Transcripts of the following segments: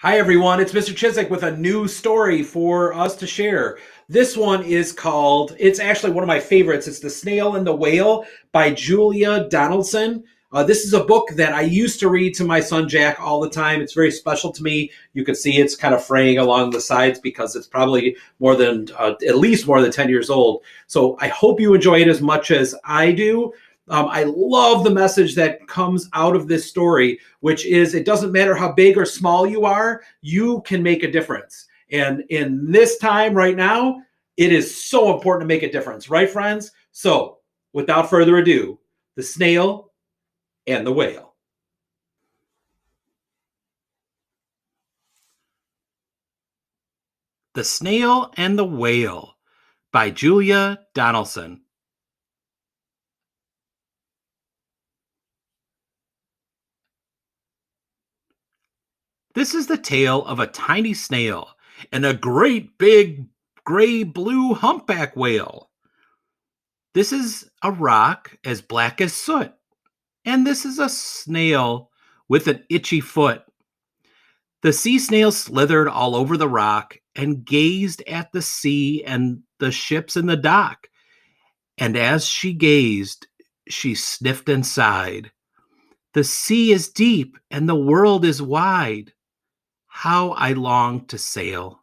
Hi, everyone. It's Mr. Chiswick with a new story for us to share. This one is called, it's actually one of my favorites. It's The Snail and the Whale by Julia Donaldson. This is a book that I used to read to my son Jack all the time. It's very special to me. You can see it's kind of fraying along the sides because it's probably at least more than 10 years old. So I hope you enjoy it as much as I do. I love the message that comes out of this story, which is it doesn't matter how big or small you are, you can make a difference. And in this time right now, it is so important to make a difference, right, friends? So without further ado, the snail and the whale. The Snail and the Whale by Julia Donaldson. This is the tale of a tiny snail and a great big gray blue humpback whale. This is a rock as black as soot, and this is a snail with an itchy foot. The sea snail slithered all over the rock and gazed at the sea and the ships in the dock. And as she gazed, she sniffed and sighed. The sea is deep and the world is wide. How I long to sail.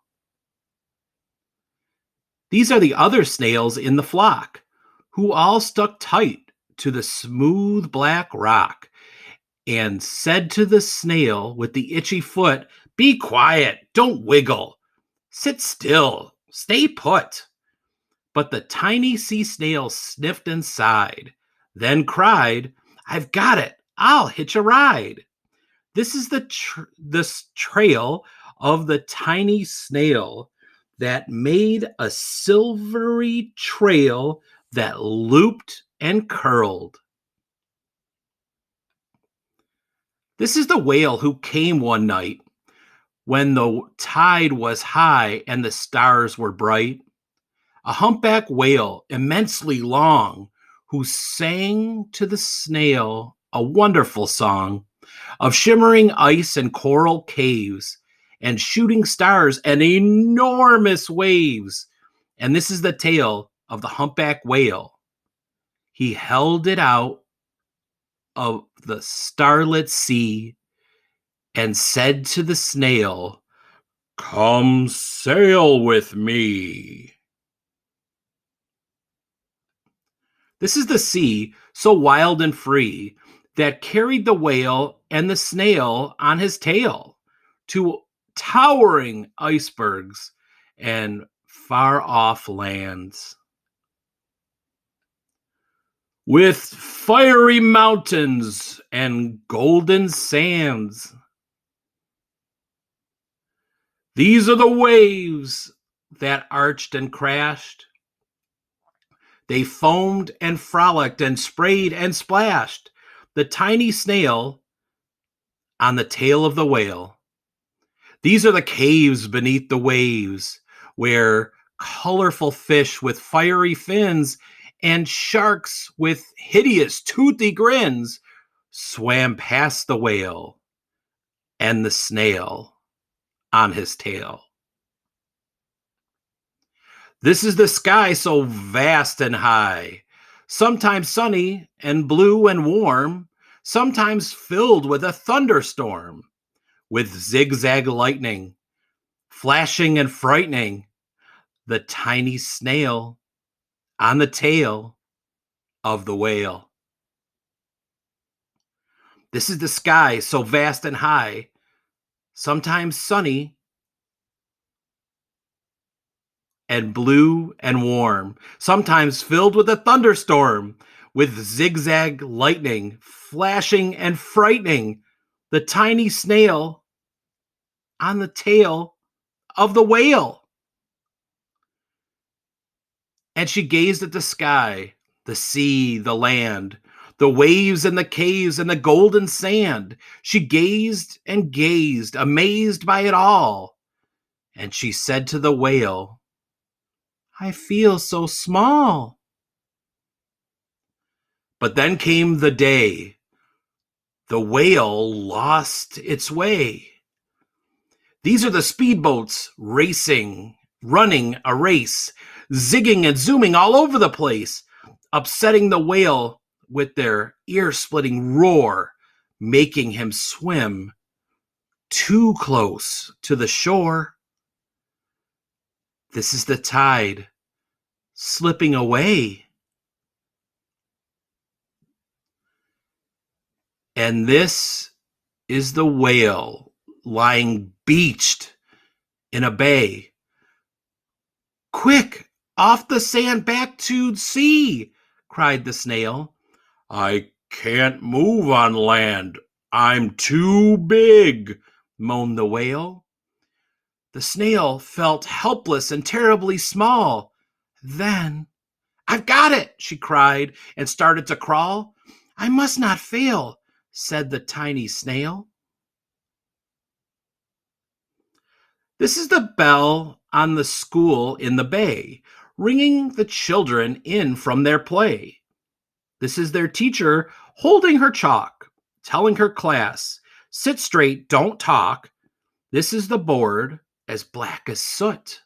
These are the other snails in the flock, who all stuck tight to the smooth black rock and said to the snail with the itchy foot, "Be quiet, don't wiggle. Sit still, stay put." But the tiny sea snail sniffed and sighed, then cried, "I've got it, I'll hitch a ride." This is this trail of the tiny snail that made a silvery trail that looped and curled. This is the whale who came one night when the tide was high and the stars were bright. A humpback whale, immensely long, who sang to the snail a wonderful song of shimmering ice and coral caves and shooting stars and enormous waves. And this is the tale of the humpback whale. He held it out of the starlit sea and said to the snail, "Come sail with me." This is the sea, so wild and free, that carried the whale and the snail on his tail to towering icebergs and far off lands, with fiery mountains and golden sands. These are the waves that arched and crashed. They foamed and frolicked and sprayed and splashed the tiny snail on the tail of the whale. These are the caves beneath the waves, where colorful fish with fiery fins and sharks with hideous toothy grins swam past the whale and the snail on his tail. This is the sky so vast and high, sometimes sunny and blue and warm, sometimes filled with a thunderstorm, with zigzag lightning, flashing and frightening the tiny snail on the tail of the whale. This is the sky so vast and high, sometimes sunny and blue and warm, sometimes filled with a thunderstorm, with zigzag lightning, flashing and frightening the tiny snail on the tail of the whale. And she gazed at the sky, the sea, the land, the waves and the caves and the golden sand. She gazed and gazed, amazed by it all. And she said to the whale, "I feel so small." But then came the day. The whale lost its way. These are the speedboats racing, running a race, zigging and zooming all over the place, upsetting the whale with their ear-splitting roar, making him swim too close to the shore. This is the tide slipping away. And this is the whale lying beached in a bay. Quick, off the sand back to sea, cried the snail. I can't move on land. I'm too big, moaned the whale. The snail felt helpless and terribly small. Then, I've got it, she cried and started to crawl. I must not fail, said the tiny snail. This is the bell on the school in the bay, ringing the children in from their play. This is their teacher holding her chalk, telling her class, sit straight, don't talk. This is the board as black as soot.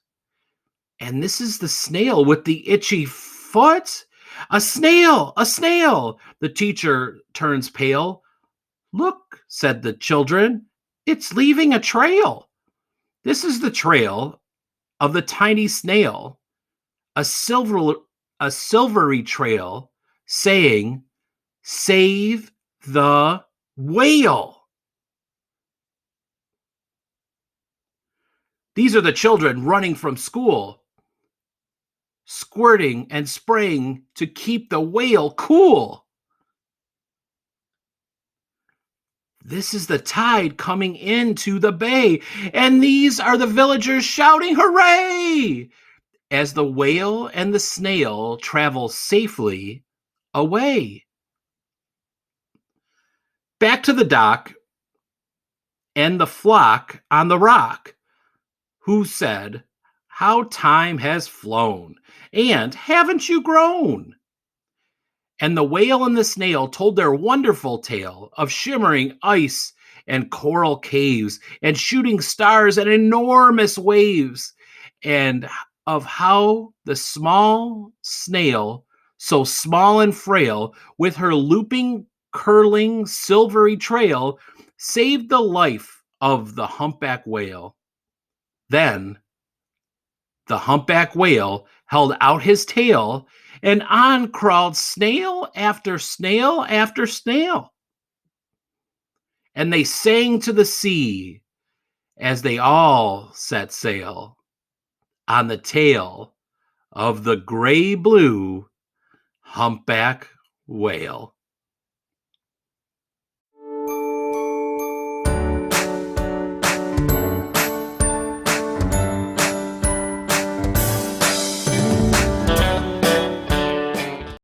And this is the snail with the itchy foot. A snail, a snail. The teacher turns pale. Look, said the children, it's leaving a trail. This is the trail of the tiny snail, a silvery trail saying, save the whale. These are the children running from school, squirting and spraying to keep the whale cool. This is the tide coming into the bay, and these are the villagers shouting hooray as the whale and the snail travel safely away. Back to the dock and the flock on the rock, who said, how time has flown, and haven't you grown? And the whale and the snail told their wonderful tale of shimmering ice and coral caves and shooting stars and enormous waves, and of how the small snail, so small and frail, with her looping, curling, silvery trail, saved the life of the humpback whale. Then the humpback whale held out his tail, and on crawled snail after snail after snail. And they sang to the sea as they all set sail on the tail of the gray-blue humpback whale.